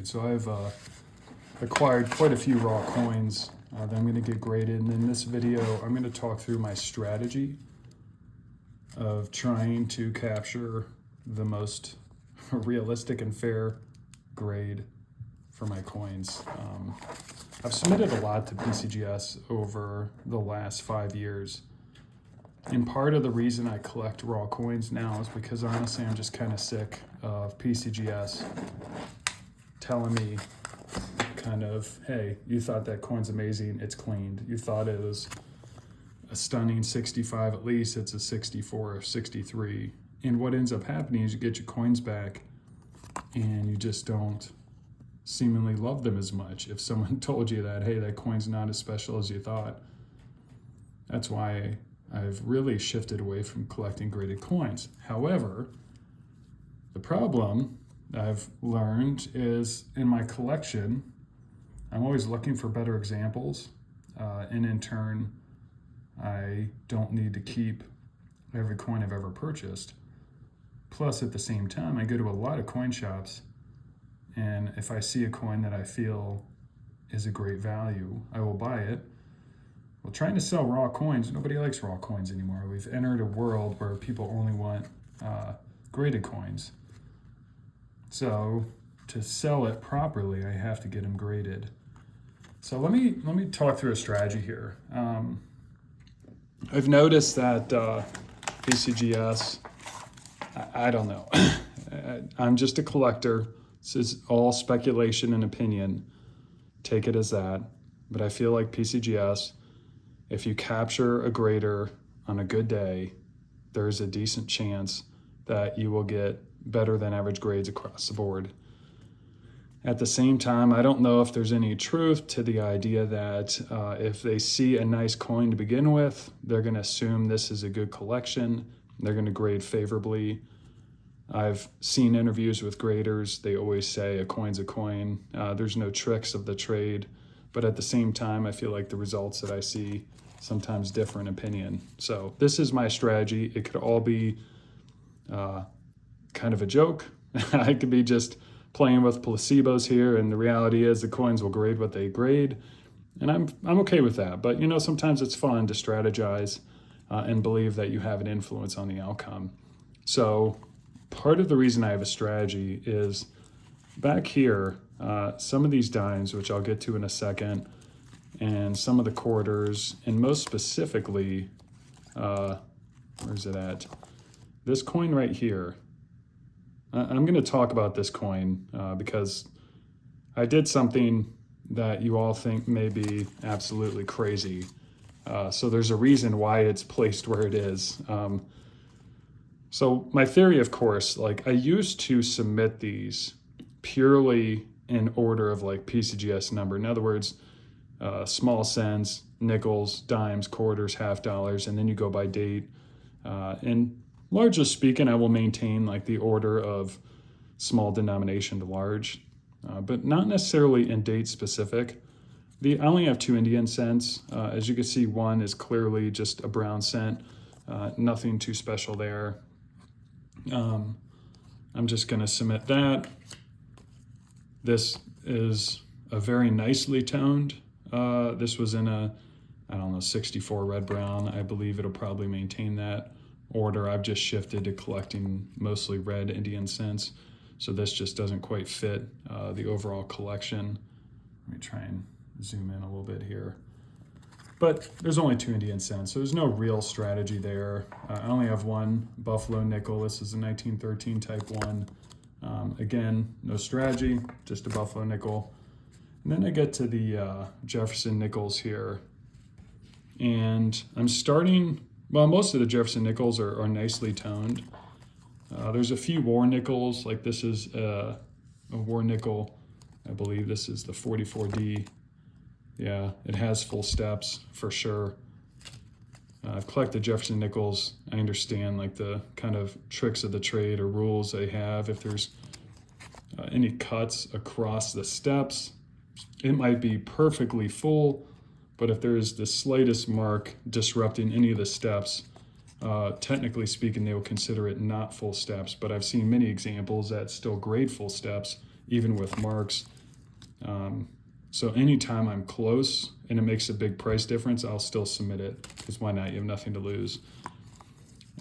grade. So I've acquired quite a few raw coins that I'm going to get graded. And in this video, I'm going to talk through my strategy of trying to capture the most realistic and fair grade for my coins. I've submitted a lot to PCGS over the last 5 years. And part of the reason I collect raw coins now is because honestly, I'm just kind of sick of PCGS telling me kind of, hey, you thought that coin's amazing, it's cleaned. You thought it was a stunning 65 at least, it's a 64 or 63. And what ends up happening is you get your coins back and you just don't seemingly love them as much. If someone told you that, hey, that coin's not as special as you thought. That's why I've really shifted away from collecting graded coins. However, the problem I've learned is in my collection, I'm always looking for better examples. And in turn, I don't need to keep every coin I've ever purchased. Plus, at the same time, I go to a lot of coin shops, and if I see a coin that I feel is a great value, I will buy it. Well, trying to sell raw coins, nobody likes raw coins anymore. We've entered a world where people only want graded coins. So to sell it properly, I have to get them graded. So let me talk through a strategy here. I've noticed that PCGS, I don't know. I'm just a collector. This is all speculation and opinion. Take it as that. But I feel like PCGS, if you capture a grader on a good day, there's a decent chance that you will get better than average grades across the board. At the same time, I don't know if there's any truth to the idea that if they see a nice coin to begin with, they're going to assume this is a good collection. They're going to grade favorably. I've seen interviews with graders. They always say a coin's a coin. There's no tricks of the trade. But at the same time, I feel like the results that I see sometimes differ in opinion. So this is my strategy. It could all be kind of a joke. I could be just playing with placebos here, and the reality is the coins will grade what they grade, and I'm okay with that. But you know, sometimes it's fun to strategize and believe that you have an influence on the outcome. So part of the reason I have a strategy is back here, some of these dimes, which I'll get to in a second, and some of the quarters, and most specifically, where's it at? This coin right here. I'm going to talk about this coin because I did something that you all think may be absolutely crazy. So there's a reason why it's placed where it is. So my theory, of course, like I used to submit these purely in order of like PCGS number. In other words, small cents, nickels, dimes, quarters, half dollars, and then you go by date. And largely speaking, I will maintain like the order of small denomination to large, but not necessarily in date specific. I only have 2 Indian cents. As you can see, one is clearly just a brown cent, nothing too special there. I'm just going to submit that. This is a very nicely toned. This was in a, 64 red brown. I believe it'll probably maintain that order. I've just shifted to collecting mostly red Indian cents, so this just doesn't quite fit the overall collection. Let me try and zoom in a little bit here. But there's only 2 Indian cents, so there's no real strategy there. I only have one Buffalo nickel. This is a 1913 type 1. Again, no strategy, just a Buffalo nickel. And then I get to the Jefferson nickels here. And I'm starting, well, most of the Jefferson nickels are nicely toned. There's a few war nickels, like this is a war nickel. I believe this is the 44D. Yeah, it has full steps for sure. I've collected Jefferson nickels. I understand like the kind of tricks of the trade or rules they have. If there's any cuts across the steps, it might be perfectly full, but if there's the slightest mark disrupting any of the steps, technically speaking, they will consider it not full steps. But I've seen many examples that still grade full steps even with marks. So anytime I'm close and it makes a big price difference, I'll still submit it, because why not? You have nothing to lose.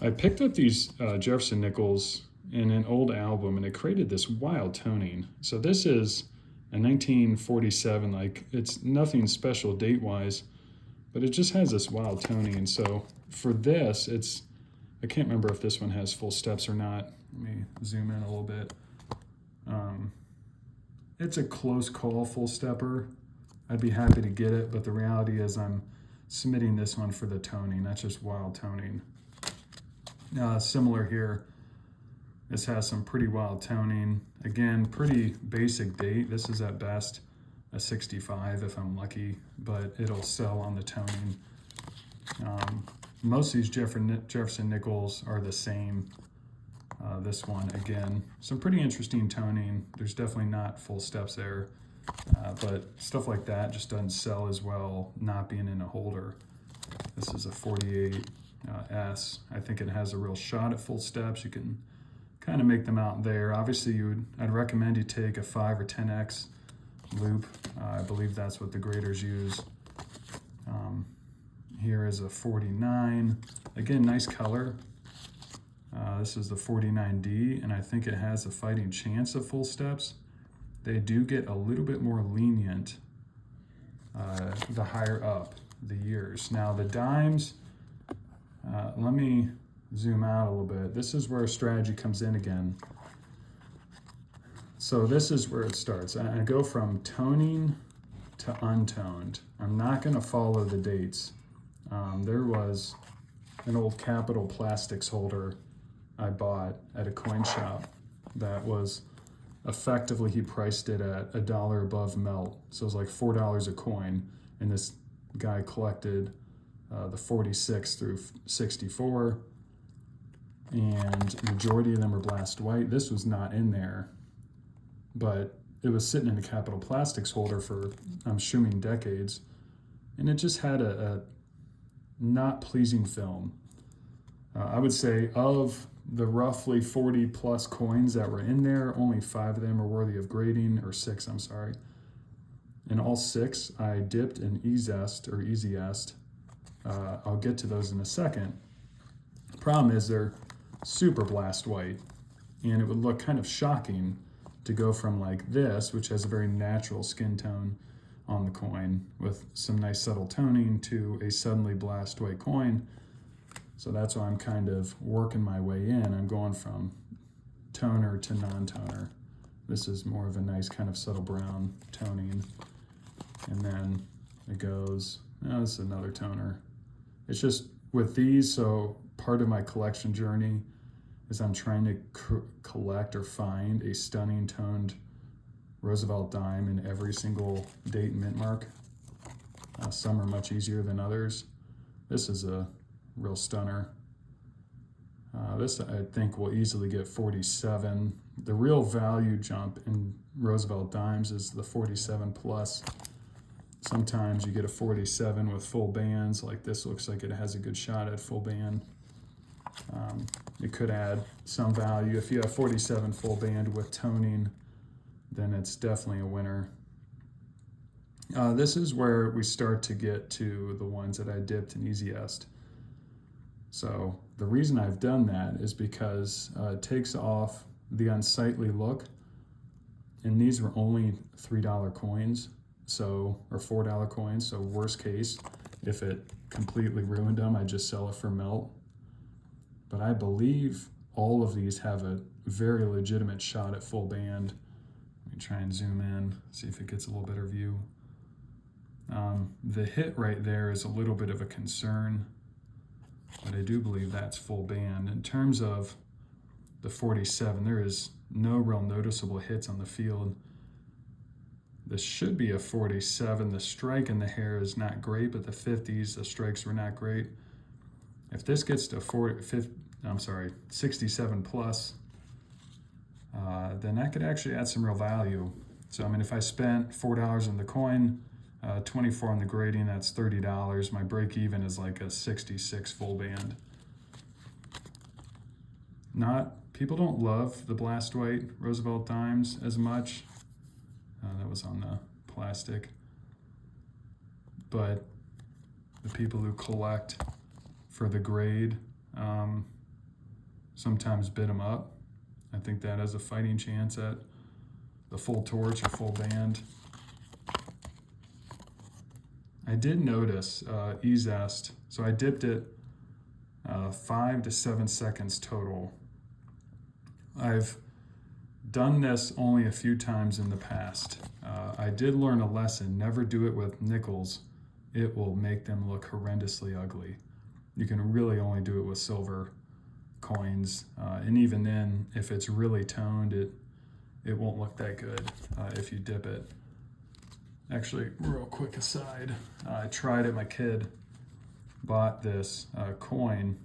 I picked up these Jefferson nickels in an old album, and it created this wild toning. So this is a 1947, like it's nothing special date-wise, but it just has this wild toning. And so for this, I can't remember if this one has full steps or not. Let me zoom in a little bit. It's a close call full stepper. I'd be happy to get it, but the reality is I'm submitting this one for the toning. That's just wild toning. Similar here. This has some pretty wild toning. Again, pretty basic date. This is at best a 65 if I'm lucky, but it'll sell on the toning. Most of these Jefferson nickels are the same. This one, again, some pretty interesting toning. There's definitely not full steps there, but stuff like that just doesn't sell as well not being in a holder. This is a 48 S. I think it has a real shot at full steps. You can kind of make them out there. Obviously, I'd recommend you take a 5 or 10X loop. I believe that's what the graders use. Here is a 49. Again, nice color. This is the 49D, and I think it has a fighting chance of full steps. They do get a little bit more lenient the higher up the years. Now the dimes, let me zoom out a little bit. This is where strategy comes in again. So this is where it starts. I go from toning to untoned. I'm not going to follow the dates. There was an old Capital Plastics holder I bought at a coin shop that was effectively, he priced it at $1 above melt. So it was like $4 a coin. And this guy collected the 46 through 64. And majority of them are blast white. This was not in there, but it was sitting in a Capital Plastics holder for, I'm assuming, decades. And it just had a not pleasing film. I would say of the roughly 40 plus coins that were in there, only 5 of them are worthy of grading, or 6, I'm sorry. And all 6 I dipped in E-Zest or Easy Est. I'll get to those in a second. Problem is they're super blast white, and it would look kind of shocking to go from like this, which has a very natural skin tone on the coin with some nice subtle toning, to a suddenly blast white coin. So that's why I'm kind of working my way in. I'm going from toner to non-toner. This is more of a nice kind of subtle brown toning. And then it goes, oh, this is another toner. It's just with these, so part of my collection journey is I'm trying to collect or find a stunning toned Roosevelt dime in every single date and mint mark. Some are much easier than others. This is a real stunner. This I think will easily get 47. The real value jump in Roosevelt dimes is the 47 plus. Sometimes you get a 47 with full bands, like this looks like it has a good shot at full band. It could add some value. If you have 47 full band with toning, then it's definitely a winner. This is where we start to get to the ones that I dipped in Easy Est. So the reason I've done that is because it takes off the unsightly look, and these were only $3 coins, so, or $4 coins, so worst case, if it completely ruined them, I just sell it for melt. But I believe all of these have a very legitimate shot at full band. Let me try and zoom in, see if it gets a little better view. The hit right there is a little bit of a concern, but I do believe that's full band. In terms of the 47, there is no real noticeable hits on the field. This should be a 47. The strike in the hair is not great, but the 50s, the strikes were not great. If this gets to 67 plus, then that could actually add some real value. So, I mean, if I spent $4 on the coin, 24 on the grading, that's $30. My break even is like a 66 full band. People don't love the blast white Roosevelt dimes as much. That was on the plastic. But the people who collect for the grade sometimes bid them up. I think that has a fighting chance at the full torch or full band. I did notice e-zest, so I dipped it 5 to 7 seconds total. I've done this only a few times in the past. I did learn a lesson: never do it with nickels. It will make them look horrendously ugly. You can really only do it with silver coins, and even then, if it's really toned, it won't look that good if you dip it. Actually, real quick aside, I tried it. My kid bought this coin.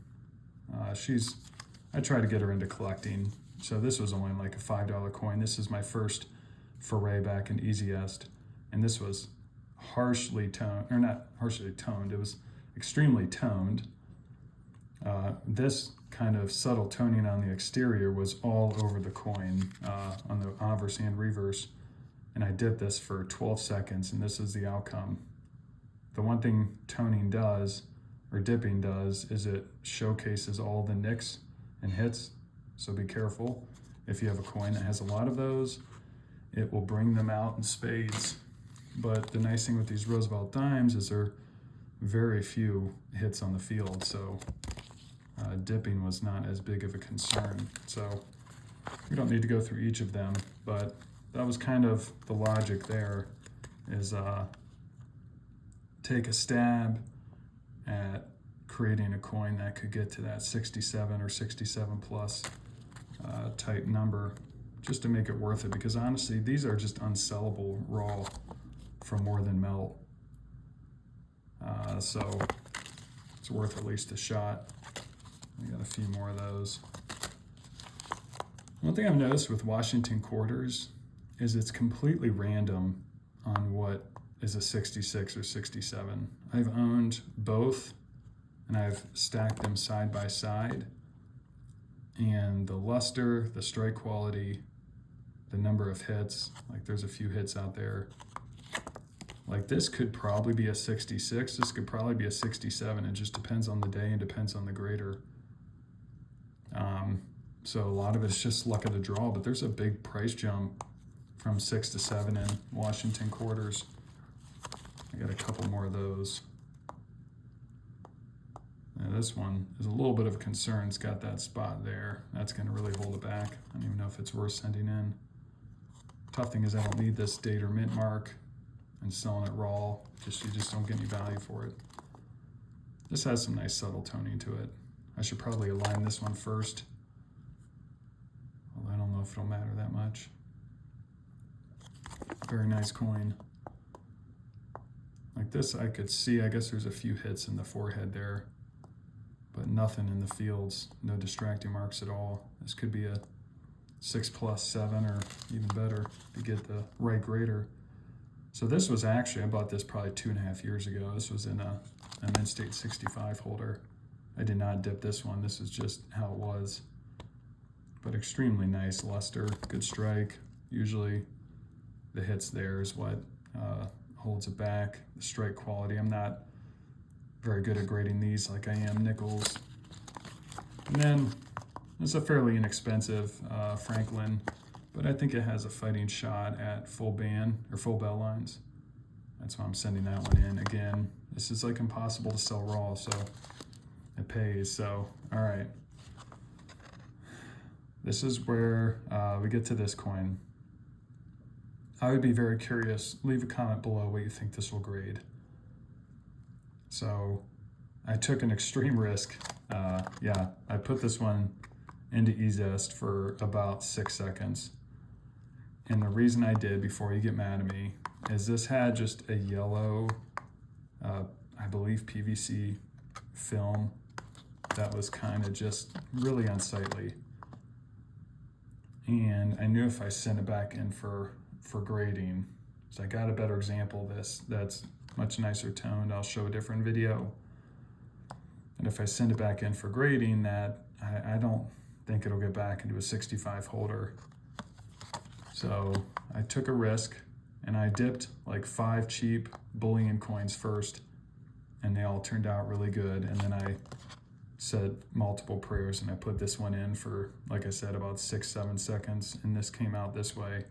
I tried to get her into collecting, so this was only like a $5 coin. This is my first foray back in easiest, and this was harshly toned, or not harshly toned, it was extremely toned. This kind of subtle toning on the exterior was all over the coin, on the obverse and reverse. And I dipped this for 12 seconds, and this is the outcome. The one thing toning does, or dipping does, is it showcases all the nicks and hits. So be careful. If you have a coin that has a lot of those, it will bring them out in spades. But the nice thing with these Roosevelt dimes is there are very few hits on the field, so dipping was not as big of a concern. So we don't need to go through each of them, but that was kind of the logic there, is take a stab at creating a coin that could get to that 67 or 67 plus type number, just to make it worth it, because honestly, these are just unsellable raw for more than melt. So it's worth at least a shot. We got a few more of those. One thing I've noticed with Washington quarters is it's completely random on what is a 66 or 67. I've owned both, and I've stacked them side by side, and the luster, the strike quality, the number of hits, like there's a few hits out there. Like this could probably be a 66, this could probably be a 67. It just depends on the day and depends on the grader. So a lot of it's just luck of the draw, but there's a big price jump from 6 to 7 in Washington quarters. I got a couple more of those. Now this one is a little bit of a concern. It's got that spot there. That's going to really hold it back. I don't even know if it's worth sending in. Tough thing is I don't need this date or mint mark, and selling it raw, you just don't get any value for it. This has some nice subtle toning to it. I should probably align this one first, although I don't know if it'll matter that much. Very nice coin. Like this I could see, I guess there's a few hits in the forehead there, but nothing in the fields, no distracting marks at all. This could be a 6 plus 7 or even better to get the right grader. So this was actually, I bought this probably 2.5 years ago. This was in a Mint State 65 holder. I did not dip this one. This is just how it was. But extremely nice luster, good strike. Usually the hits there is what holds it back. The strike quality, I'm not very good at grading these like I am nickels. And then it's a fairly inexpensive Franklin, but I think it has a fighting shot at full band or full bell lines. That's why I'm sending that one in. Again, this is like impossible to sell raw, so it pays. So, all right. This is where we get to this coin. I would be very curious. Leave a comment below what you think this will grade. So I took an extreme risk. Yeah, I put this one into e-zest for about 6 seconds. And the reason I did, before you get mad at me, is this had just a yellow, I believe PVC film that was kind of just really unsightly. And I knew if I sent it back in for grading, so I got a better example of this that's much nicer toned. I'll show a different video. And if I send it back in for grading, that I don't think it'll get back into a 65 holder. So I took a risk. And I dipped like 5 cheap bullion coins first, and they all turned out really good. And then I said multiple prayers, and I put this one in for, like I said, about 6-7 seconds, and this came out this way.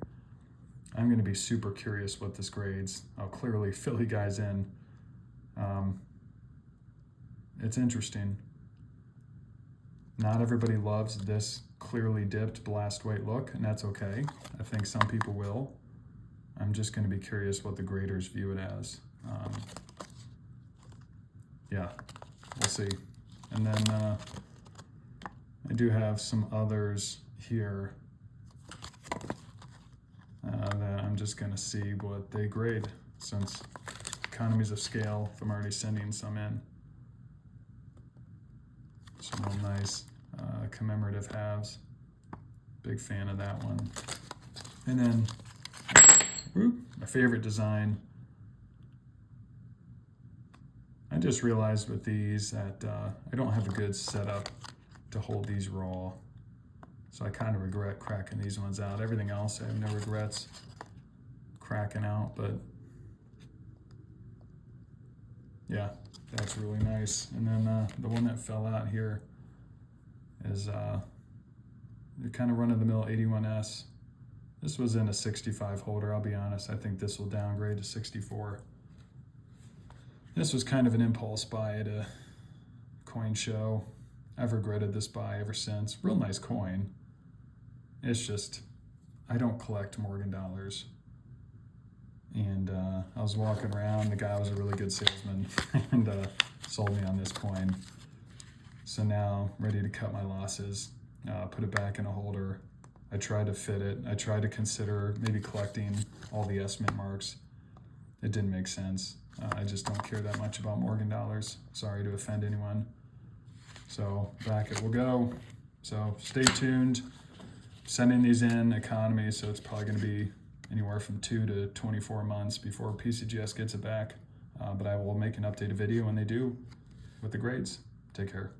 I'm going to be super curious what this grades. I'll clearly fill you guys in. It's interesting. Not everybody loves this clearly dipped blast weight look, and that's okay. I think some people will. I'm just going to be curious what the graders view it as. Yeah, we'll see. And then I do have some others here that I'm just going to see what they grade, since economies of scale, if I'm already sending some in. Some real nice commemorative halves. Big fan of that one. And then, my favorite design. I just realized with these that I don't have a good setup to hold these raw. So I kind of regret cracking these ones out. Everything else I have no regrets cracking out, but yeah, that's really nice. And then the one that fell out here is the kind of run-of-the-mill 81S. This was in a 65 holder, I'll be honest. I think this will downgrade to 64. This was kind of an impulse buy at a coin show. I've regretted this buy ever since. Real nice coin. It's just, I don't collect Morgan dollars. And I was walking around, the guy was a really good salesman and sold me on this coin. So now, ready to cut my losses, put it back in a holder. I tried to fit it. I tried to consider maybe collecting all the S-Mint marks. It didn't make sense. I just don't care that much about Morgan dollars. Sorry to offend anyone. So back it will go. So stay tuned. Sending these in economy, so it's probably going to be anywhere from 2 to 24 months before PCGS gets it back. But I will make an updated video when they do with the grades. Take care.